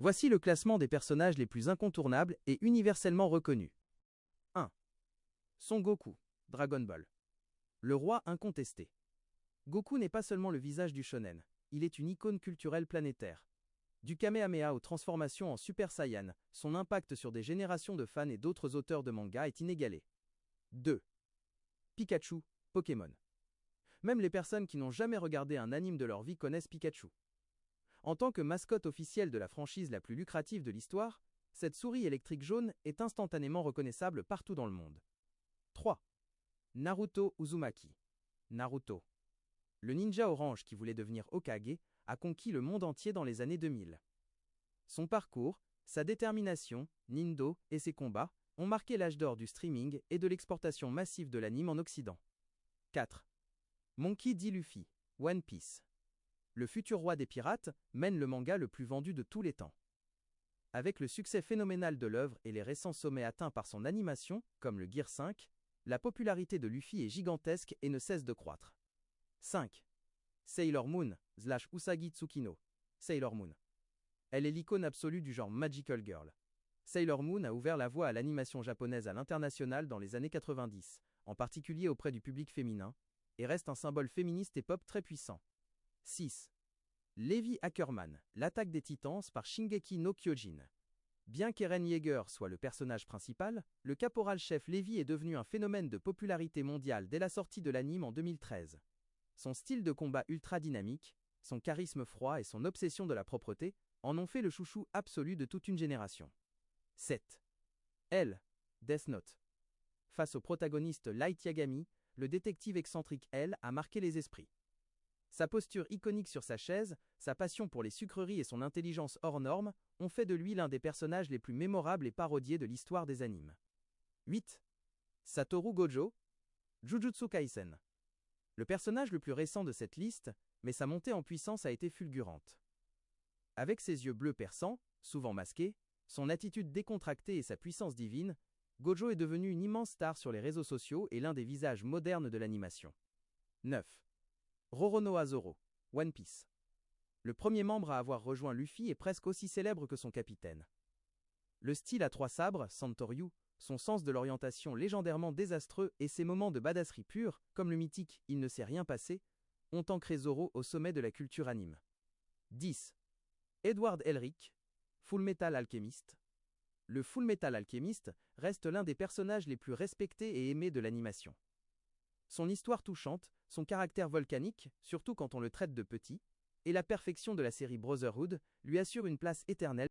Voici le classement des personnages les plus incontournables et universellement reconnus. 1. Son Goku, Dragon Ball. Le roi incontesté. Goku n'est pas seulement le visage du shonen, il est une icône culturelle planétaire. Du Kamehameha aux transformations en Super Saiyan, son impact sur des générations de fans et d'autres auteurs de manga est inégalé. 2. Pikachu, Pokémon. Même les personnes qui n'ont jamais regardé un anime de leur vie connaissent Pikachu. En tant que mascotte officielle de la franchise la plus lucrative de l'histoire, cette souris électrique jaune est instantanément reconnaissable partout dans le monde. 3. Naruto Uzumaki. Naruto. Le ninja orange qui voulait devenir Hokage a conquis le monde entier dans les années 2000. Son parcours, sa détermination, Nindo et ses combats ont marqué l'âge d'or du streaming et de l'exportation massive de l'anime en Occident. 4. Monkey D. Luffy, One Piece. Le futur roi des pirates mène le manga le plus vendu de tous les temps. Avec le succès phénoménal de l'œuvre et les récents sommets atteints par son animation, comme le Gear 5, la popularité de Luffy est gigantesque et ne cesse de croître. 5. Sailor Moon / Usagi Tsukino. Sailor Moon. Elle est l'icône absolue du genre Magical Girl. Sailor Moon a ouvert la voie à l'animation japonaise à l'international dans les années 90, en particulier auprès du public féminin, et reste un symbole féministe et pop très puissant. 6. Levi Ackerman, l'attaque des Titans par Shingeki no Kyojin. Bien qu'Eren Yeager soit le personnage principal, le caporal-chef Levi est devenu un phénomène de popularité mondiale dès la sortie de l'anime en 2013. Son style de combat ultra dynamique, son charisme froid et son obsession de la propreté en ont fait le chouchou absolu de toute une génération. 7. L. Death Note. Face au protagoniste Light Yagami, le détective excentrique L a marqué les esprits. Sa posture iconique sur sa chaise, sa passion pour les sucreries et son intelligence hors norme ont fait de lui l'un des personnages les plus mémorables et parodiés de l'histoire des animes. 8. Satoru Gojo, Jujutsu Kaisen. Le personnage le plus récent de cette liste, mais sa montée en puissance a été fulgurante. Avec ses yeux bleus perçants, souvent masqués, son attitude décontractée et sa puissance divine, Gojo est devenu une immense star sur les réseaux sociaux et l'un des visages modernes de l'animation. 9. Roronoa Zoro, One Piece. Le premier membre à avoir rejoint Luffy est presque aussi célèbre que son capitaine. Le style à trois sabres, Santoryu, son sens de l'orientation légendairement désastreux et ses moments de badasserie pure, comme le mythique « Il ne s'est rien passé », ont ancré Zoro au sommet de la culture anime. 10. Edward Elric, Fullmetal Alchemist. Le Fullmetal Alchemist reste l'un des personnages les plus respectés et aimés de l'animation. Son histoire touchante, son caractère volcanique, surtout quand on le traite de petit, et la perfection de la série Brotherhood lui assurent une place éternelle